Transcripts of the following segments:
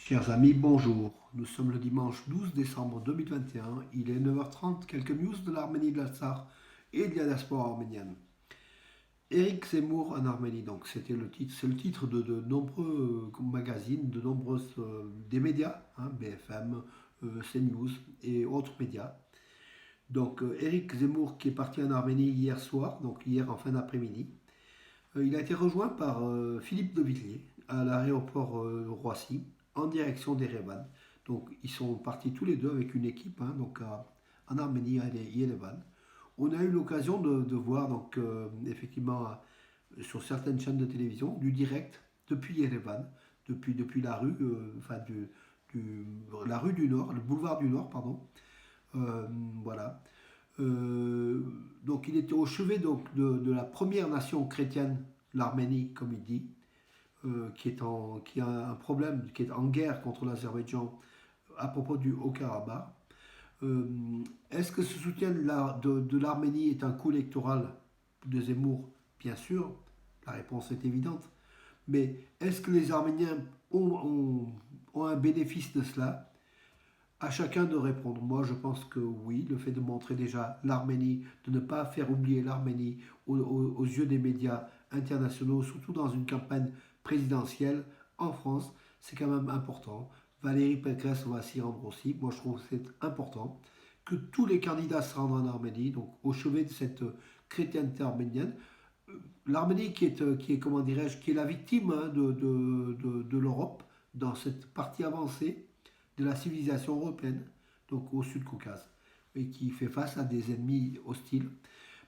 Chers amis, bonjour. Nous sommes le dimanche 12 décembre 2021. Il est 9h30. Quelques news de l'Arménie, de l'Artsakh et de la diaspora arménienne. Éric Zemmour en Arménie. Donc, c'est le titre de nombreux magazines, de nombreuses des médias, BFM, CNews et autres médias. Donc, Éric Zemmour qui est parti en Arménie hier soir, donc hier en fin d'après-midi. Il a été rejoint par Philippe de Villiers à l'aéroport Roissy en direction d'Erevan. Donc ils sont partis tous les deux avec une équipe en Arménie, à Yerevan. On a eu l'occasion de voir donc effectivement sur certaines chaînes de télévision du direct depuis Yerevan, depuis la rue, la rue du Nord, le boulevard du Nord, pardon. Euh, voilà. Euh, donc il était au chevet donc, de la première nation chrétienne, l'Arménie, comme il dit, qui a un problème, qui est en guerre contre l'Azerbaïdjan à propos du Haut-Karabakh. Euh, Est-ce que ce soutien de l'Arménie est un coup électoral de Zemmour? Bien sûr, la réponse est évidente. Mais est-ce que les Arméniens ont un bénéfice de cela? À chacun de répondre. Moi, je pense que oui, le fait de montrer déjà l'Arménie, de ne pas faire oublier l'Arménie aux yeux des médias internationaux, surtout dans une campagne présidentielle en France, c'est quand même important. Valérie Pécresse va s'y rendre aussi. Moi, je trouve que c'est important que tous les candidats se rendent en Arménie, donc au chevet de cette chrétienté arménienne. L'Arménie comment dirais-je, qui est la victime de l'Europe dans cette partie avancée de la civilisation européenne, donc au Sud-Caucase, et qui fait face à des ennemis hostiles.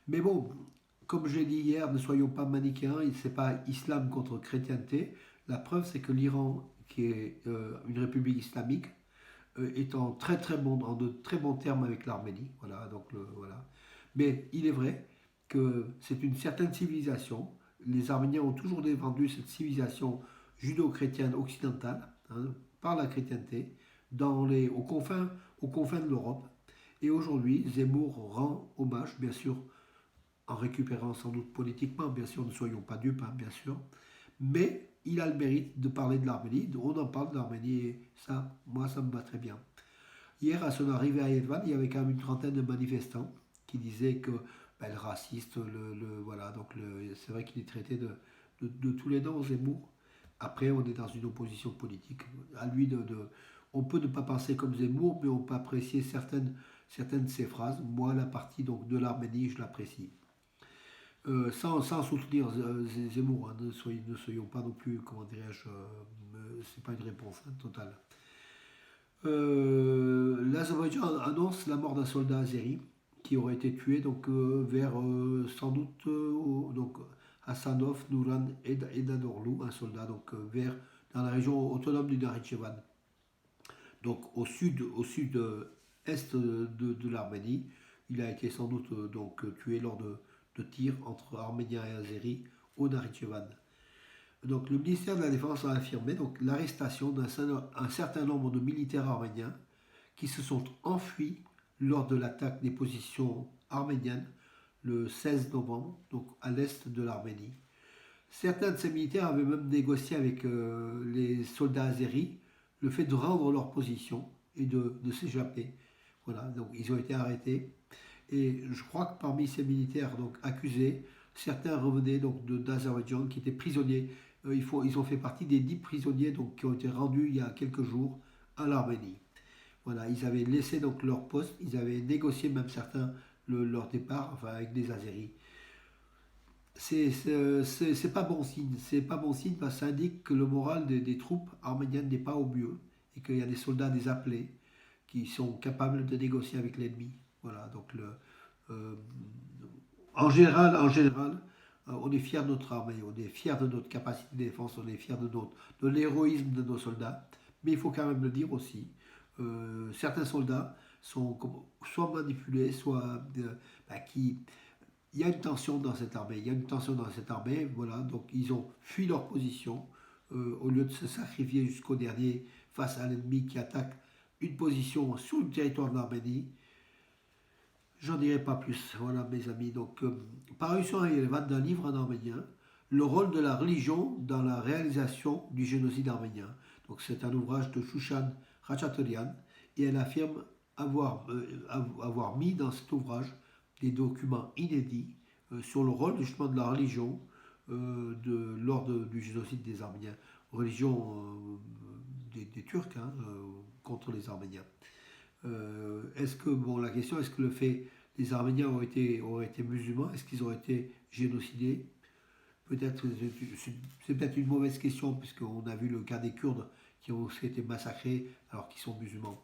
Mais bon, comme j'ai dit hier, ne soyons pas manichéens, ce n'est pas islam contre chrétienté. La preuve, c'est que l'Iran, qui est une république islamique, est en de très bons termes avec l'Arménie. Voilà, voilà. Mais il est vrai que c'est une certaine civilisation. Les Arméniens ont toujours défendu cette civilisation judo-chrétienne occidentale, par la chrétienté, aux confins de l'Europe. Et aujourd'hui, Zemmour rend hommage, bien sûr, en récupérant sans doute politiquement, bien sûr, ne soyons pas dupes, bien sûr, mais il a le mérite de parler de l'Arménie, on en parle de l'Arménie, et ça, moi, ça me va très bien. Hier, à son arrivée à Yerevan, il y avait quand même une trentaine de manifestants qui disaient que le raciste, voilà, donc c'est vrai qu'il est traité de tous les noms, Zemmour. Après, on est dans une opposition politique. À lui on peut ne pas penser comme Zemmour, mais on peut apprécier certaines de ses phrases. Moi, la partie donc de l'Arménie, je l'apprécie. Sans soutenir Zemmour, ne soyons pas non plus, comment dirais-je, c'est pas une réponse totale. L'Azerbaïdjan annonce la mort d'un soldat azéri qui aurait été tué donc vers sans doute donc Hassanov, Nouran et Dadorlou, un soldat donc dans la région autonome du Nakhitchevan, donc est de l'Arménie. Il a été sans doute donc tué lors de tirs entre Arméniens et Azéris au Nakhitchevan. Donc le ministère de la Défense a affirmé donc l'arrestation d'un certain nombre de militaires arméniens qui se sont enfuis lors de l'attaque des positions arméniennes le 16 novembre, donc à l'est de l'Arménie. Certains de ces militaires avaient même négocié avec les soldats azéris le fait de rendre leur position et de s'échapper. Voilà, donc ils ont été arrêtés. Et je crois que parmi ces militaires donc accusés, certains revenaient donc d'Azerbaïdjan qui étaient prisonniers. Ils ont fait partie des 10 prisonniers donc, qui ont été rendus il y a quelques jours à l'Arménie. Voilà, ils avaient laissé donc leur poste, ils avaient négocié même certains leur départ, enfin avec des Azéris. C'est pas bon signe, c'est pas bon signe parce que ça indique que le moral des troupes arméniennes n'est pas au mieux et qu'il y a des soldats désappelés qui sont capables de négocier avec l'ennemi. Voilà, donc euh, en général, on est fier de notre armée, on est fier de notre capacité de défense, on est fier de l'héroïsme de nos soldats. Mais il faut quand même le dire aussi, certains soldats sont soit manipulés, soit qui. Il y a une tension dans cette armée. Il y a une tension dans cette armée. Voilà, donc ils ont fui leur position au lieu de se sacrifier jusqu'au dernier face à l'ennemi qui attaque une position sur le territoire de l'Arménie. J'en dirai pas plus, voilà mes amis. Donc, parution à Yerevan d'un livre en arménien, le rôle de la religion dans la réalisation du génocide arménien. Donc c'est un ouvrage de Shushan Ratchatorian et elle affirme avoir mis dans cet ouvrage des documents inédits sur le rôle justement de la religion lors du génocide des Arméniens, religion des Turcs contre les Arméniens. Est-ce que, bon, la question, est-ce que le fait les Arméniens auraient été musulmans, est-ce qu'ils auraient été génocidés? Peut-être, c'est peut-être une mauvaise question, puisqu'on a vu le cas des Kurdes qui ont aussi été massacrés alors qu'ils sont musulmans.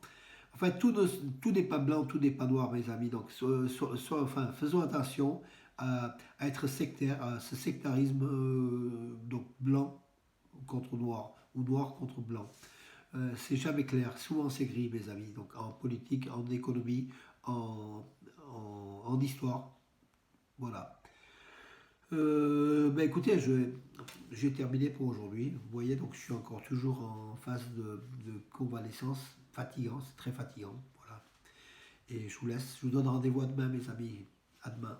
Enfin, tout n'est pas blanc, tout n'est pas noir, mes amis. Donc, faisons attention à être sectaire, à ce sectarisme donc blanc contre noir ou noir contre blanc. C'est jamais clair, souvent c'est gris, mes amis. Donc, en politique, en économie, en histoire, voilà. Écoutez, j'ai terminé pour aujourd'hui. Vous voyez, donc je suis encore toujours en phase de convalescence, fatigant, c'est très fatigant. Voilà. Et je vous laisse, je vous donne rendez-vous à demain, mes amis. À demain.